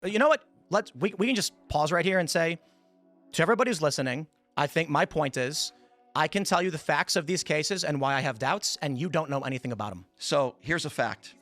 You know what? We can just pause right here and say to everybody who's listening, I think my point is I can tell you the facts of these cases and why I have doubts, and you don't know anything about them. So here's a fact.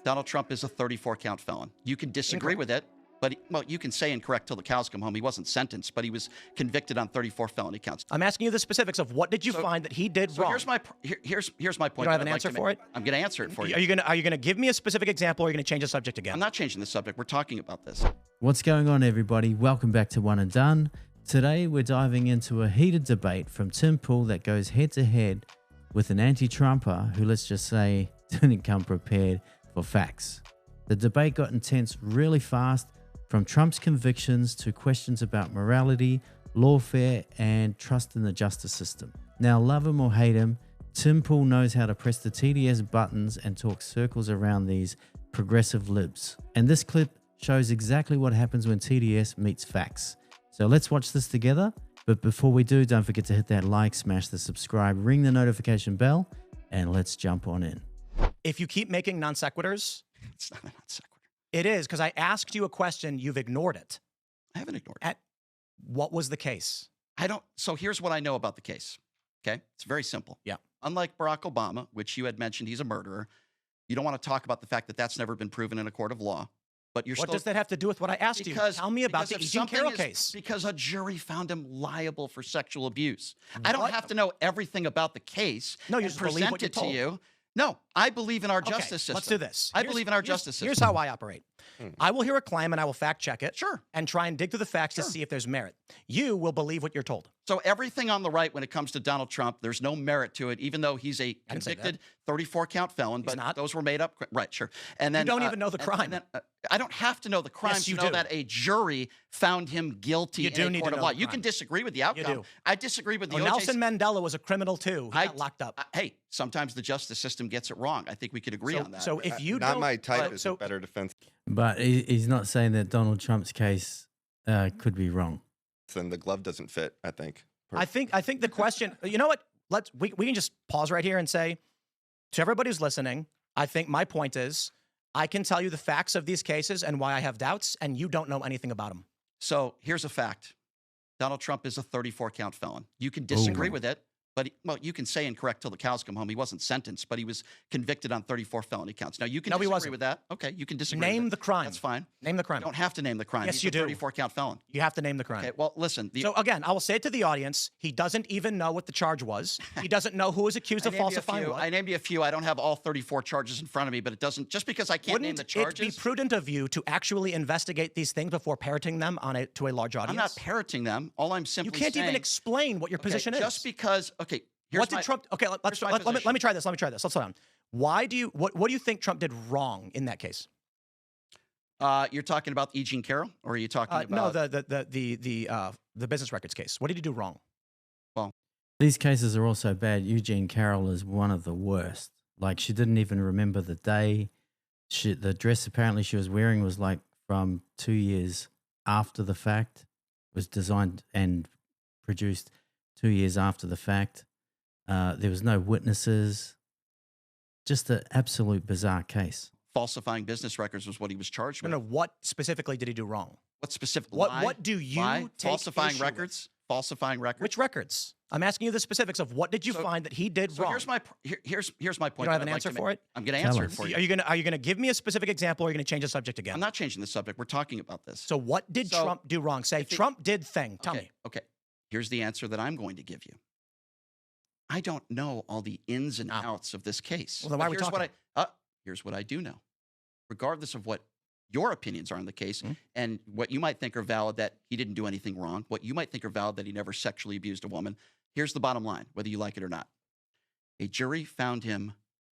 Donald Trump is a 34-count felon. You can disagree with it, but, you can say incorrect till the cows come home. He wasn't sentenced, but he was convicted on 34 felony counts. I'm asking you the specifics of what did you find that he did wrong? Here's my point. You don't have an answer for it? I'm going to answer it for you. Are you gonna give me a specific example, or are you gonna change the subject again? I'm not changing the subject. We're talking about this. What's going on, everybody? Welcome back to One and Done. Today, we're diving into a heated debate from Tim Pool that goes head-to-head with an anti-Trumper who, let's just say, didn't come prepared for facts. The debate got intense really fast, from Trump's convictions to questions about morality, lawfare, and trust in the justice system. Now, love him or hate him, Tim Pool knows how to press the TDS buttons and talk circles around these progressive libs. And this clip shows exactly what happens when TDS meets facts. So let's watch this together. But before we do, don't forget to hit that like, smash the subscribe, ring the notification bell, and let's jump on in. If you keep making non sequiturs, It's not a non sequitur. it is, because I asked you a question, you've ignored it. I haven't ignored it. What was the case? So here's what I know about the case. Okay. It's very simple. Yeah. Unlike Barack Obama, which you had mentioned he's a murderer, you don't want to talk about the fact that that's never been proven in a court of law. But What does that have to do with what I asked you? Tell me about the if E. Jean something Carroll is- case. Because a jury found him liable for sexual abuse. I don't What? have to know everything about the case. No, you and just believe present what you're it to told. you. No, I believe in our Okay, justice system. let's do this. I believe in our justice system. Here's how I operate. I will hear a claim and I will fact check it. Sure. And try and dig through the facts to Sure. see if there's merit. You will believe what you're told. So everything on the right when it comes to Donald Trump, there's no merit to it, even though he's a didn't say that. convicted 34-count felon. He's But not. those were made up. Right, sure. And then don't even know the and crime. then, I don't have to know the crime Yes, to you know do. that a jury found him guilty You in do a need court to of know law. the You crime. can disagree with the outcome. do. I disagree with the OJ. Nelson Mandela was a criminal too. He I- got locked up. Hey, sometimes the justice system gets it wrong. I think we could agree on that. So if you Not don't, my type uh, is so a better defense But he's not saying that Donald Trump's case could be wrong. than the glove doesn't fit, I think. I think the question. You know what? We can just pause right here and say to everybody who's listening, I think my point is I can tell you the facts of these cases and why I have doubts, and you don't know anything about them. So here's a fact. Donald Trump is a 34-count felon. You can disagree Ooh. with it, but you can say incorrect till the cows come home. He wasn't sentenced, but he was convicted on 34 felony counts. Now you can No, he disagree wasn't. with that. Okay, you can disagree. Name with the it. crime. That's fine. Name the crime. You don't have to name the crime. Yes, He's you a do. 34-count felon. You have to name the crime. Okay. Well, listen. So again, I will say it to the audience: he doesn't even know what the charge was. He doesn't know who was accused of falsifying what. I named you a few. I don't have all 34 charges in front of me, but it doesn't. Just because I can't name Wouldn't the charges, it be prudent of you to actually investigate these things before parroting them to a large audience? I'm not parroting them. All I'm simply You can't saying, even explain what your position is. Just because. Okay. Here's What did my- Trump? Okay, here's my let me position. try this. Let me try this. Let's slow down. What do you think Trump did wrong in that case? You're talking about E. Jean Carroll, or are you talking about? No, the business records case. What did he do wrong? These cases are also bad. Eugene Carroll is one of the worst. Like, she didn't even remember the day. The dress apparently she was wearing was like from 2 years after the fact. Was designed and produced 2 years after the fact. There was no witnesses. Just an absolute bizarre case. Falsifying business records was what he was charged No, with. no. What specifically did he do wrong? What specific? What lie? what do you Lie? take Falsifying issue with? records? Falsifying records? Which records? I'm asking you the specifics of what did you So- find that he did So wrong? here's my point. You don't have that an I'd like answer to for make. it? I'm going to Tell answer it us. for you. Are you gonna give me a specific example, or are you gonna change the subject again? I'm not changing the subject. We're talking about this. So what did So, Trump do wrong? Say if he- Trump did thing. Tell okay, me. Okay. Here's the answer that I'm going to give you. I don't know all the ins and outs of this case. Well, then why But are we here's talking? here's what I do know. Regardless of what your opinions are on the case Mhm. and what you might think are valid that he didn't do anything wrong, what you might think are valid that he never sexually abused a woman, here's the bottom line, whether you like it or not. A jury found him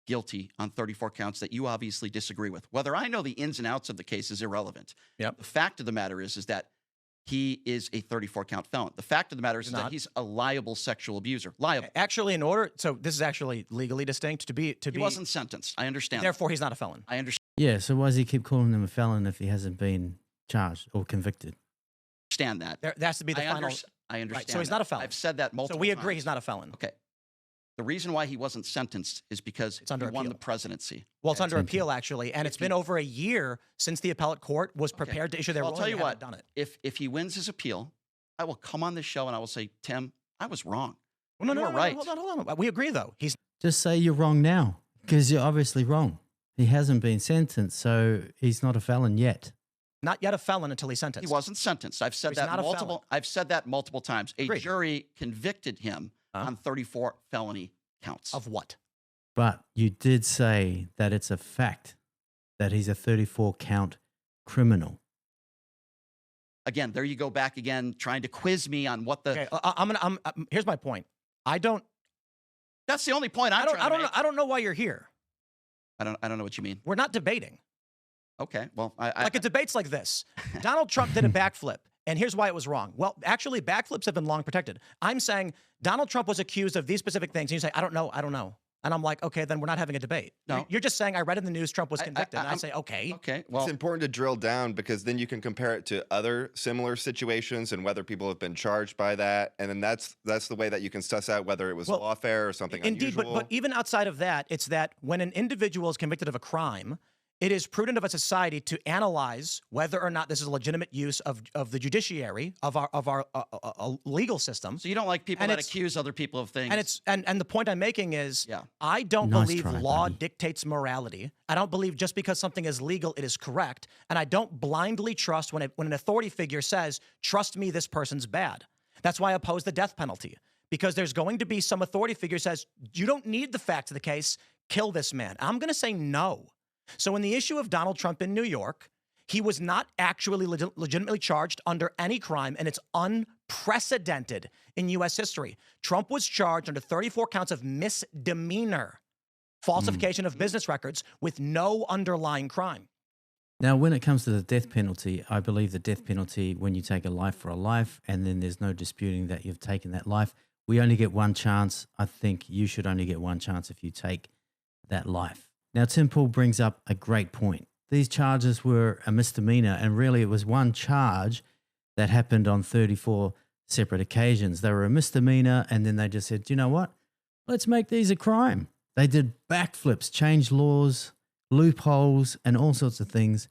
guilty on 34 counts that you obviously disagree with. Whether I know the ins and outs of the case is irrelevant. Yep. The fact of the matter is that he is a 34-count felon. The fact of the matter is that not. he's a liable sexual abuser. Liable. Actually, so this is actually legally distinct. He wasn't sentenced. I understand. that. Therefore, he's not a felon. I understand Yeah, so why does he keep calling him a felon if he hasn't been charged or convicted? that. There has to be the final. I understand. so he's not a felon. I've said that multiple So we times. agree he's not a felon. Okay. The reason why he wasn't sentenced is because It's under he won appeal. the presidency. Well, it's under Thank you. appeal, actually, and it's If been he- over a year since the appellate court was Okay. prepared to issue their Well, I'll ruling. tell you They haven't what. done it. If he wins his appeal, I will come on this show and I will say, Tim, I was wrong. Well, no, You no, were no, right. hold on. We agree, though. He's Just say you're wrong now, because you're obviously wrong. He hasn't been sentenced, so he's not a felon yet. not yet a felon until he's sentenced. He wasn't sentenced. I've said He's that not a felon. multiple. I've said that multiple times. A Agreed. jury convicted him Huh? on 34 felony counts. Of what? But you did say that it's a fact that he's a 34 count criminal. Again, there you go back again, trying to quiz me on what the. Okay, here's my point. I don't That's the only point I'm I don't trying I to don't know, make. I don't know why you're here. I don't know what you mean. We're not debating. Okay, well, Like a debate's like this. Donald Trump did a backflip, and here's why it was wrong. Well, actually, backflips have been long protected. I'm saying Donald Trump was accused of these specific things, and you say, I don't know. And I'm like, okay, then we're not having a debate. No. You're just saying I read in the news Trump was convicted, and I I'm- say, okay. okay, well, It's important to drill down because then you can compare it to other similar situations and whether people have been charged by that, and then that's the way that you can suss out whether it was Well, lawfare or something Indeed, unusual. but even outside of that, it's that when an individual is convicted of a crime, it is prudent of a society to analyze whether or not this is a legitimate use of the judiciary of our legal system. so you don't like people and that it's- accuse other people of things. And it's and the point I'm making is Yeah. I don't Nice believe try, law buddy. dictates morality. I don't believe just because something is legal it is correct, and I don't blindly trust when an authority figure says, "Trust me, this person's bad." That's why I oppose the death penalty, because there's going to be some authority figure says, "You don't need the facts of the case. Kill this man." I'm going to say no. So in the issue of Donald Trump in New York, he was not actually legitimately charged under any crime, and it's unprecedented in U.S. history. Trump was charged under 34 counts of misdemeanor, falsification of business records with no underlying crime. Now, when it comes to the death penalty, I believe the death penalty, when you take a life for a life and then there's no disputing that you've taken that life, we only get one chance. I think you should only get one chance if you take that life. Now, Tim Pool brings up a great point. These charges were a misdemeanor, and really it was one charge that happened on 34 separate occasions. They were a misdemeanor, and then they just said, you know what? Let's make these a crime. They did backflips, changed laws, loopholes, and all sorts of things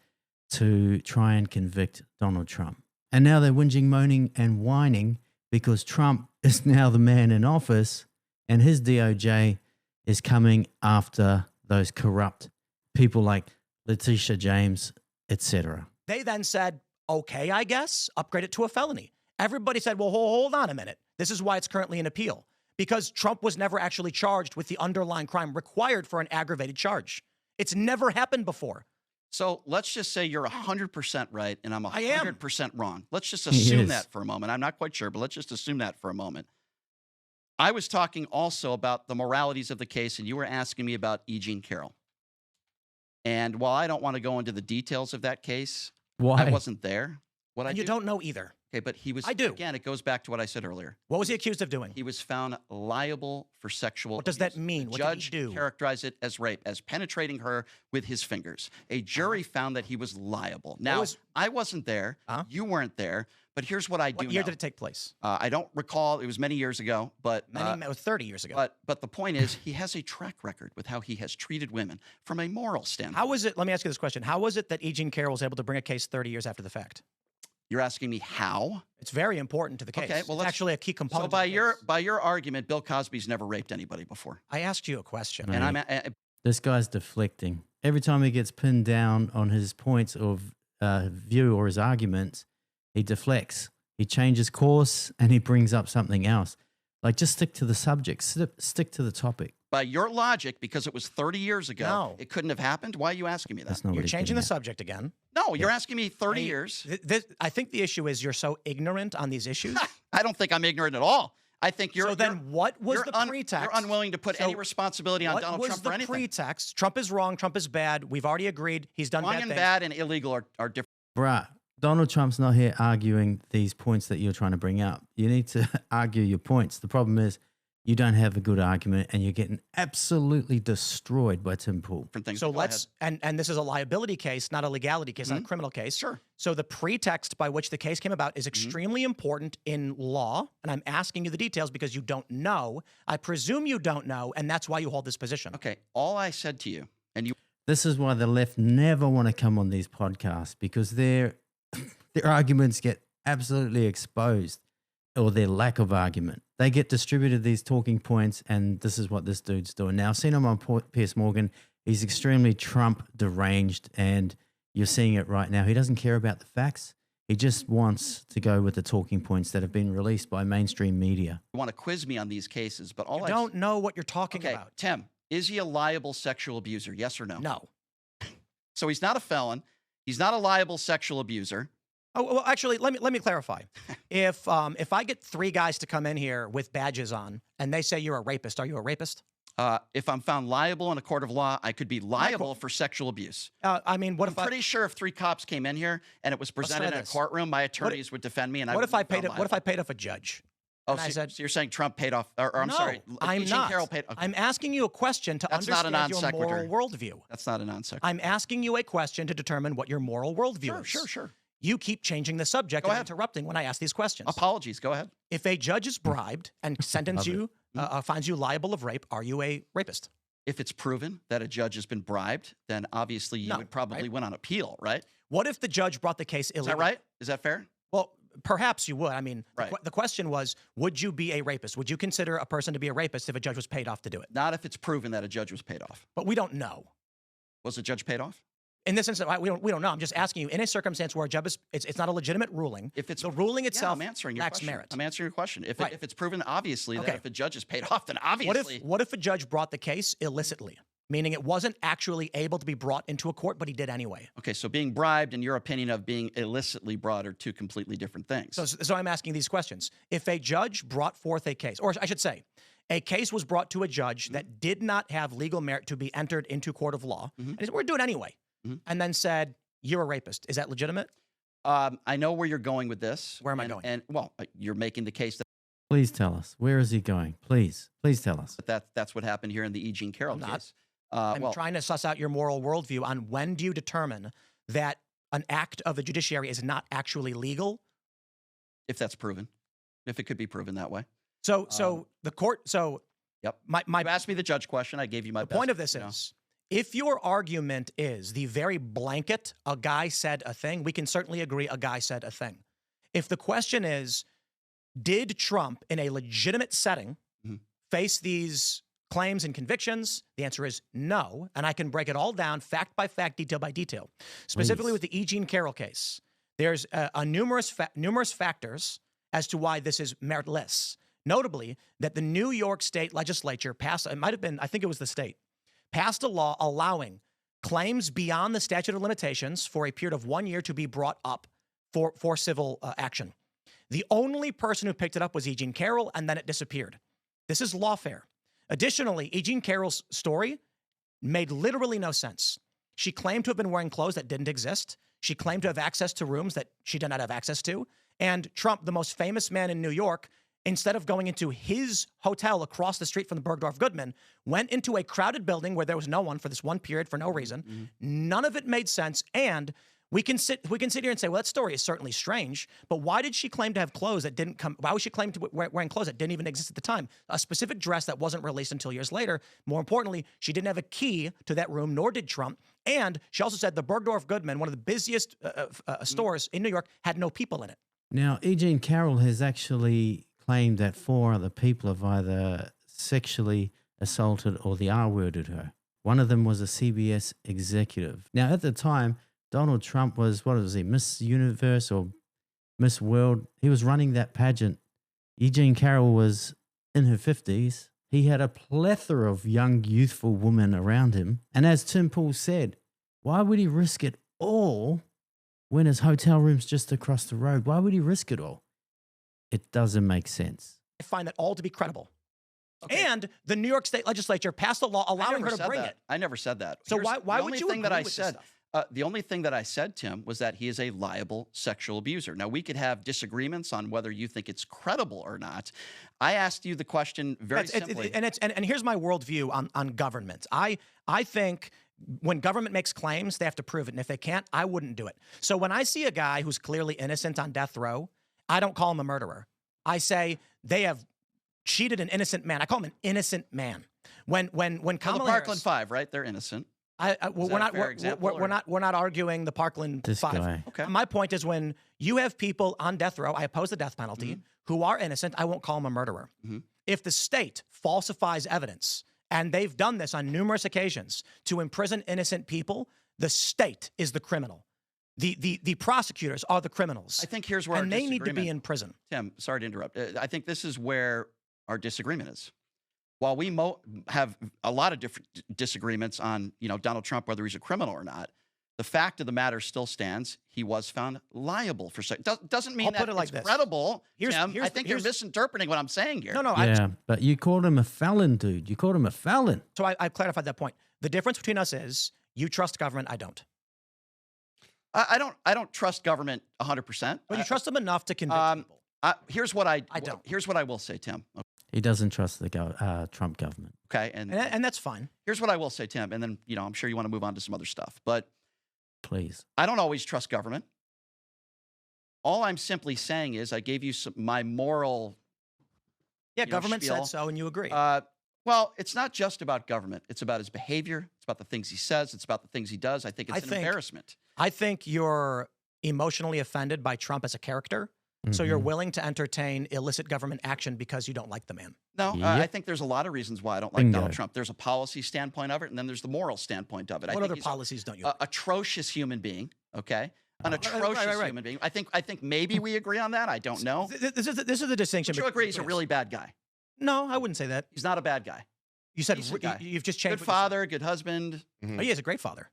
to try and convict Donald Trump. And now they're whinging, moaning, and whining because Trump is now the man in office, and his DOJ is coming after those corrupt people like Letitia James, etc. They then said, okay, I guess, upgrade it to a felony. Everybody said, well, hold on a minute. This is why it's currently in appeal, because Trump was never actually charged with the underlying crime required for an aggravated charge. It's never happened before. So let's just say you're 100% right and I'm I am. 100% wrong. Let's just He assume is. that for a moment. I'm not quite sure, but let's just assume that for a moment. I was talking also about the moralities of the case, and you were asking me about E. Jean Carroll. And while I don't want to go into the details of that case, Why? I wasn't there. What I And you do- don't know either. Okay, but he was. I do. Again, it goes back to what I said earlier. What was he accused of doing? He was found liable for sexual. What does that abuse. mean? The What did he judge do? characterized it as rape, as penetrating her with his fingers. A jury found that he was liable. Now, was- I wasn't there. Uh-huh. You weren't there. But here's what I do What year know. did it take place? I don't recall. It was many years ago. But It was 30 years ago. but the point is, he has a track record with how he has treated women from a moral standpoint. How was it? Let me ask you this question. How was it that E. Jean Carroll was able to bring a case 30 years after the fact? You're asking me how? It's very important to the case. Okay, well, it's let's- actually a key So component. by of the your case. by your argument, Bill Cosby's never raped anybody before, I asked you a question. No. and I'm This guy's deflecting. Every time he gets pinned down on his points of view or his arguments, he deflects. He changes course and he brings up something else. Like, just stick to the subject, stick to the topic. by your logic, because it was 30 years ago, No. it couldn't have happened. Why are you asking me that? That's not You're what he's changing getting the at. subject again. No, you're asking me 30 I- years. I think the issue is you're so ignorant on these issues. I don't think I'm ignorant at all. I think you're. So then what was you're the pretext? You're unwilling to put any So responsibility on what Donald was Trump the for anything. pretext? Trump is wrong. Trump is bad. We've already agreed. He's done Wrong bad and things. bad and illegal are different. Bruh, Donald Trump's not here arguing these points that you're trying to bring up. You need to argue your points. The problem is you don't have a good argument and you're getting absolutely destroyed by Tim Pool. Different things. So Go let's, and this is a liability case, not a legality case, not a criminal case. Sure. So the pretext by which the case came about is extremely important in law, and I'm asking you the details because you don't know. I presume you don't know, and that's why you hold this position. Okay. All I said to you, and you This is why the left never want to come on these podcasts, because their arguments get absolutely exposed, or their lack of argument. They get distributed these talking points, and this is what this dude's doing. Now, I've seen him on Piers Morgan. He's extremely Trump deranged, and you're seeing it right now. He doesn't care about the facts. He just wants to go with the talking points that have been released by mainstream media. want to quiz me on these cases, but all You I don't know what you're talking Okay, about. Tim, is he a liable sexual abuser? Yes or no? No. So he's not a felon. He's not a liable sexual abuser. Oh, well, actually, let me clarify. If I get 3 guys to come in here with badges on and they say you're a rapist, are you a rapist? If I'm found liable in a court of law, I could be liable for sexual abuse. I mean, what I'm if I pretty sure if 3 cops came in here and it was presented in a this. courtroom, my attorneys would defend me. And what if I paid found what if I liable. paid off a judge? Oh, and I so, said- so you're saying Trump paid off? Or I'm no, sorry, I'm Eugene not. Carroll paid. Okay, I'm asking you a question to That's not a understand your non-sequitur. moral worldview. that's not a non sequitur. I'm asking you a question to determine what your moral worldview is. Sure. You keep changing the subject Go and ahead. interrupting when I ask these questions. Apologies. Go ahead. If a judge is bribed and sentence you, finds you liable of rape, are you a rapist? If it's proven that a judge has been bribed, then obviously you No, would probably right? win on appeal, right? What if the judge brought the case Is illegally? that right? Is that fair? Well, perhaps you would. I mean, Right. the question was, would you be a rapist? Would you consider a person to be a rapist if a judge was paid off to do it? Not if it's proven that a judge was paid off. But we don't know. Was the judge paid off? In this instance, we don't know. I'm just asking you, in a circumstance where a judge it's not a legitimate ruling, If it's the ruling Yeah, itself I'm answering your lacks question. merit. I'm answering your question. If, Right. if it's proven obviously Okay. that if a judge is paid off, then obviously. What if a judge brought the case illicitly, meaning it wasn't actually able to be brought into a court, but he did anyway? Okay, so being bribed and your opinion of being illicitly brought are 2 completely different things. So I'm asking these questions. If a judge brought forth a case, or I should say, a case was brought to a judge that did not have legal merit to be entered into court of law, and he said, we're doing it anyway, and then said, you're a rapist. Is that legitimate? I know where you're going with this. Where am I and- going? And well, you're making the case Please tell us. Where is he going? Please tell us. that's what happened here in the E. Jean Carroll I'm not. case. I'm Well, trying to suss out your moral worldview on when do you determine that an act of the judiciary is not actually legal. if that's proven, if it could be proven that way. So the court. So Yep. my You asked me the judge question. I gave you my the best, point of this you know. is, if your argument is the very blanket, a guy said a thing, we can certainly agree a guy said a thing. If the question is, did Trump in a legitimate setting Mhm. face these claims and convictions? The answer is no. And I can break it all down fact by fact, detail by detail. Specifically Please. with the E. Jean Carroll case, there's numerous factors as to why this is meritless. Notably, that the New York State legislature passed, it might have been, I think it was the state, passed a law allowing claims beyond the statute of limitations for a period of 1 year to be brought up for civil action. The only person who picked it up was E. Jean Carroll, and then it disappeared. This is lawfare. Additionally, E. Jean Carroll's story made literally no sense. She claimed to have been wearing clothes that didn't exist. She claimed to have access to rooms that she did not have access to. And Trump, the most famous man in New York, instead of going into his hotel across the street from the Bergdorf Goodman, went into a crowded building where there was no one for this one period for no reason. None of it made sense. And we can sit here and say, well, that story is certainly strange, but why did she claim to have clothes that didn't come? Why was she claiming to be wearing clothes that didn't even exist at the time? A specific dress that wasn't released until years later. More importantly, she didn't have a key to that room, nor did Trump. And she also said the Bergdorf Goodman, one of the busiest stores in New York, had no people in it. Now, E. Jean Carroll has actually claimed that 4 other people have either sexually assaulted or the R-worded her. One of them was a CBS executive. Now, at the time, Donald Trump was, what was he, Miss Universe or Miss World? He was running that pageant. E. Jean Carroll was in her 50s. He had a plethora of young, youthful women around him. And as Tim Pool said, why would he risk it all when his hotel room's just across the road? Why would he risk it all? It doesn't make sense. I find that all to be credible. Okay. And the New York State legislature passed a law I allowing never her to said bring that. it. I never said that. So Here's why the would only you thing that agree I with this said? stuff? The only thing that I said, Tim, was that he is a liable sexual abuser. Now, we could have disagreements on whether you think it's credible or not. I asked you the question very simply. And here's my worldview on government. I think when government makes claims, they have to prove it. And if they can't, I wouldn't do it. So when I see a guy who's clearly innocent on death row, I don't call him a murderer. I say they have cheated an innocent man. I call him an innocent man. When Well, the Kamala Parkland Harris, Five, right? They're innocent. we're that a fair example, we're not arguing the Parkland This Five. guy. Okay. My point is when you have people on death row, I oppose the death penalty, who are innocent, I won't call them a murderer. If the state falsifies evidence, and they've done this on numerous occasions to imprison innocent people, the state is the criminal. The prosecutors are the criminals. I think here's where and our they need to be disagreement- in prison. Tim, sorry to interrupt. I think this is where our disagreement is. While we have a lot of different disagreements on, Donald Trump, whether he's a criminal or not, the fact of the matter still stands. He was found liable for sex. Doesn't mean I'll that put it like it's this. credible, Here's- Tim. here's I the- think you're here's- misinterpreting what I'm saying here. No, Yeah, but you called him a felon, dude. You called him a felon. So I've clarified that point. The difference between us is you trust government, I don't. I don't trust government 100%. But you trust them enough to convict people. Here's what I don't. Here's what I will say, Tim. He doesn't trust the Trump government. Okay, And that's fine. here's what I will say, Tim. And then I'm sure you want to move on to some other stuff, but Please. I don't always trust government. All I'm simply saying is I gave you my moral. Yeah, know, government spiel. said so, and you agree. Well, it's not just about government. It's about his behavior. It's about the things he says. It's about the things he does. I think it's an embarrassment. I think you're emotionally offended by Trump as a character, so you're Mhm. willing to entertain illicit government action because you don't like the man. No, Yep. I think there's a lot of reasons why I don't like Bingo. Donald Trump. There's a policy standpoint of it, and then there's the moral standpoint of it. I What think other he's policies don't you? atrocious human being. Okay, an Right, atrocious right. human being. I think maybe we agree on that. I don't know. This is the distinction. Would you agree he's a between- really bad guy? No, I wouldn't say that. He's not a bad guy. You said Decent guy. you've just changed. Good what you said. father, good husband. Oh, he is a great father.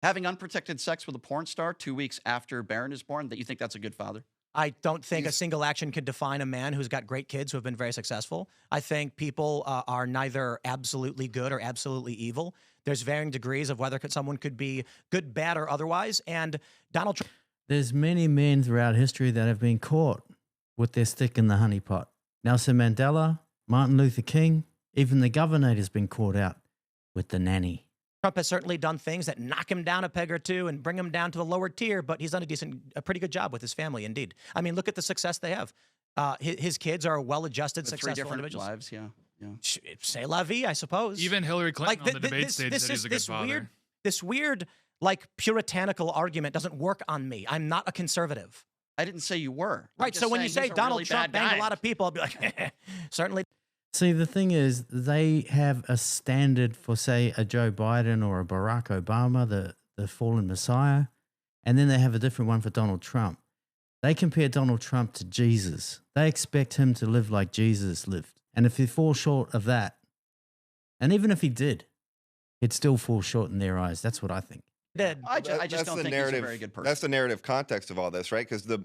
Having unprotected sex with a porn star 2 weeks after Barron is born, that you think that's a good father? I don't think a single action could define a man who's got great kids who have been very successful. I think people are neither absolutely good or absolutely evil. There's varying degrees of whether someone could be good, bad, or otherwise. And Donald Trump. There's many men throughout history that have been caught with their stick in the honey pot. Nelson Mandela, Martin Luther King, even the governor has been caught out with the nanny. Trump has certainly done things that knock him down a peg or two and bring him down to the lower tier, but he's done a pretty good job with his family, indeed. I mean, look at the success they have. His kids are well-adjusted, The three successful different individuals. lives, yeah. C'est la vie, I suppose. Even Hillary Clinton Like, on the debate stage said he's a good father. This weird, like, puritanical argument doesn't work on me. I'm not a conservative. I didn't say you were. I'm Right, just so when you saying say he's a Donald really Trump bad banged guy. a lot of people, I'll be like, certainly. See, the thing is, they have a standard for, say, a Joe Biden or a Barack Obama, the fallen messiah, and then they have a different one for Donald Trump. They compare Donald Trump to Jesus. They expect him to live like Jesus lived. And if he falls short of that, and even if he did, he'd still fall short in their eyes. That's what I think. Did. I just That's don't the think narrative, he's a very good person. That's the narrative context of all this, right? Because the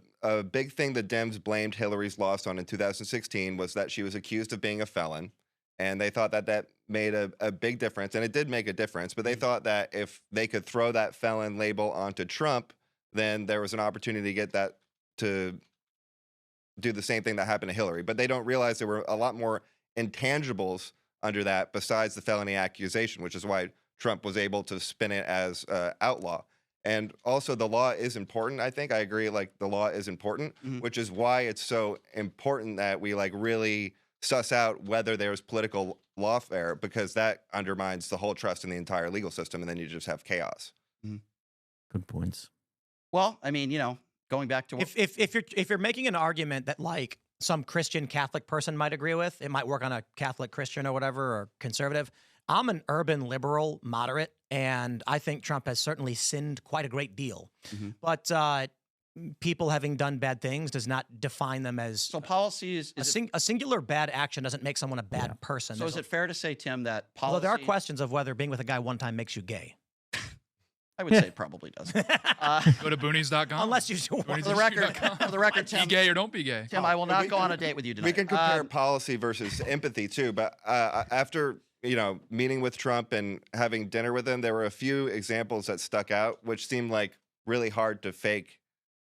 big thing the Dems blamed Hillary's loss on in 2016 was that she was accused of being a felon. And they thought that that made a big difference. And it did make a difference. But they thought that if they could throw that felon label onto Trump, then there was an opportunity to get that to do the same thing that happened to Hillary. But they don't realize there were a lot more intangibles under that besides the felony accusation, which is why Trump was able to spin it as outlaw. And also the law is important. I think I agree. Like the law is important, which is why it's so important that we like really suss out whether there's political lawfare, because that undermines the whole trust in the entire legal system. And then you just have chaos. Good points. Well, I mean, going back to what, If you're making an argument that like some Christian Catholic person might agree with, it might work on a Catholic Christian or whatever, or conservative. I'm an urban liberal moderate, and I think Trump has certainly sinned quite a great deal. But people having done bad things does not define them as so policy is a singular bad action doesn't make someone a bad person. so is it fair to say, Tim, that policy? Although there are questions of whether being with a guy one time makes you gay. I would say it probably does. Go to boonies.com. Unless you For the record, Be Tim, gay or don't be gay. Tim, I will not go on a date with you tonight. We can compare policy versus empathy too. But after meeting with Trump and having dinner with him, there were a few examples that stuck out, which seemed like really hard to fake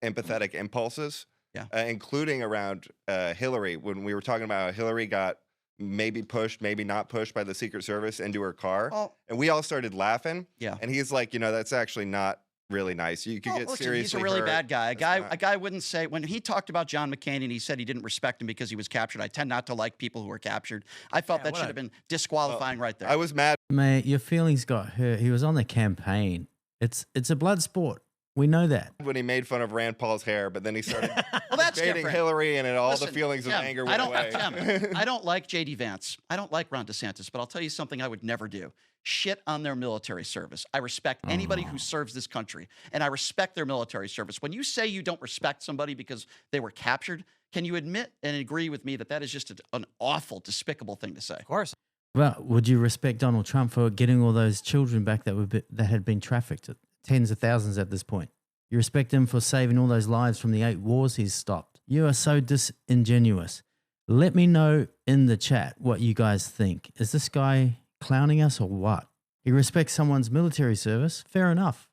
empathetic impulses, including around Hillary. When we were talking about how Hillary got maybe pushed, maybe not pushed by the Secret Service into her car, and we all started laughing. Yeah. And he's like, that's actually not really nice. You could get listen, seriously he's a really hurt. bad guy. A guy wouldn't say, when he talked about John McCain and he said he didn't respect him because he was captured. I tend not to like people who are captured. I felt that should have been disqualifying right there. I was mad. Mate, your feelings got hurt. He was on the campaign. It's a blood sport. We know that. When he made fun of Rand Paul's hair, but then he started that's debating different. Hillary, and all Listen, the feelings of Tim, anger went away. Tim, I don't like J.D. Vance. I don't like Ron DeSantis, but I'll tell you something I would never do. Shit on their military service. I respect anybody who serves this country, and I respect their military service. When you say you don't respect somebody because they were captured, can you admit and agree with me that that is just an awful, despicable thing to say? Of course. Well, would you respect Donald Trump for getting all those children back that had been trafficked, tens of thousands at this point? You respect him for saving all those lives from the 8 wars he's stopped. You are so disingenuous. Let me know in the chat what you guys think. Is this guy clowning us or what? He respects someone's military service. Fair enough.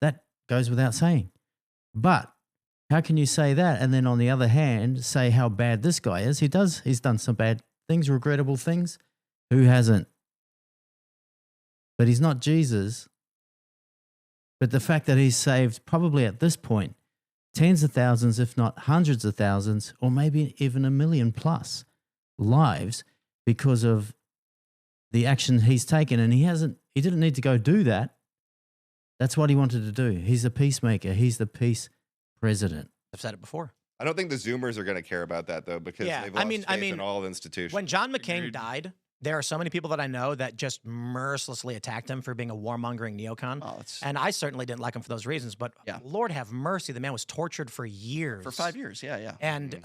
That goes without saying. But how can you say that and then on the other hand say how bad this guy is? He's done some bad things, regrettable things. Who hasn't? But he's not Jesus. But the fact that he's saved probably at this point tens of thousands, if not hundreds of thousands, or maybe even 1 million plus lives because of the action he's taken. And he didn't need to go do that. That's what he wanted to do. He's a peacemaker. He's the peace president. I've said it before. I don't think the Zoomers are going to care about that, though, because they've lost faith in all institutions. When John McCain Agreed. died, there are so many people that I know that just mercilessly attacked him for being a warmongering neocon. Oh, And I certainly didn't like him for those reasons. But Lord have mercy, the man was tortured for years. For 5 years, yeah. And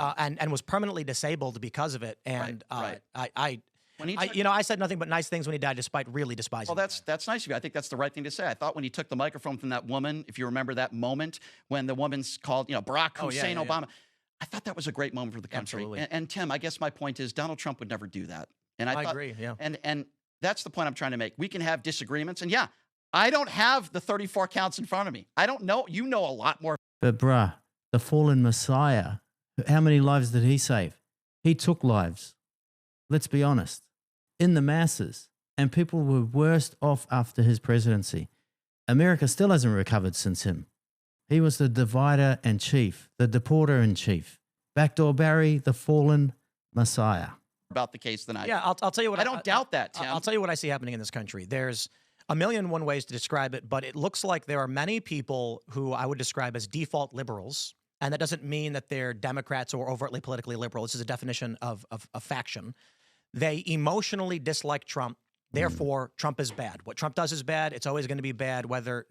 was permanently disabled because of it. And Right. I said nothing but nice things when he died, despite really despising Well, him. that's nice of you. I think that's the right thing to say. I thought when he took the microphone from that woman, if you remember that moment when the woman's called, Barack Hussein Obama, I thought that was a great moment for the country. Absolutely. And Tim, I guess my point is Donald Trump would never do that. And I agree, yeah. And that's the point I'm trying to make. We can have disagreements. And I don't have the 34 counts in front of me. I don't know. You know a lot more. But bruh, the fallen Messiah, how many lives did he save? He took lives. Let's be honest. In the masses. And people were worse off after his presidency. America still hasn't recovered since him. He was the divider and chief, the deporter in chief. Backdoor Barry, the fallen Messiah. About the case than I do. Yeah, I'll tell you what. I don't doubt that, Tim. I'll tell you what I see happening in this country. There's 1,000,001 ways to describe it, but it looks like there are many people who I would describe as default liberals. And that doesn't mean that they're Democrats or overtly politically liberal. This is a definition of a faction. They emotionally dislike Trump. Therefore, Trump is bad. What Trump does is bad. It's always going to be bad. Whether,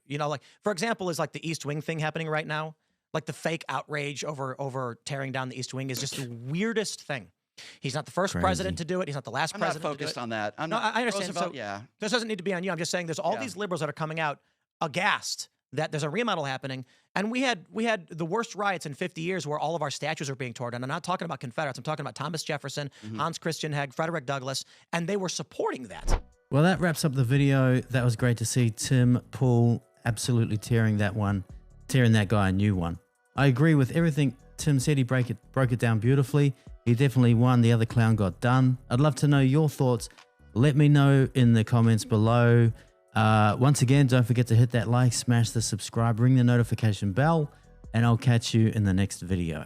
for example, is like the East Wing thing happening right now. Like the fake outrage over tearing down the East Wing is just the weirdest thing. He's not the first president to do it. He's not the last I'm president not focused to do it. on that. I understand. Roosevelt, So this doesn't need to be on you. I'm just saying there's all these liberals that are coming out aghast that there's a remodel happening. And we had the worst riots in 50 years where all of our statues are being torn down. I'm not talking about Confederates. I'm talking about Thomas Jefferson, Hans Christian Heg, Frederick Douglass, and they were supporting that. Well, that wraps up the video. That was great to see Tim Pool absolutely tearing that guy a new one. I agree with everything Tim said. He broke it down beautifully. He definitely won. The other clown got done. I'd love to know your thoughts. Let me know in the comments below. Once again, don't forget to hit that like, smash the subscribe, ring the notification bell, and I'll catch you in the next video.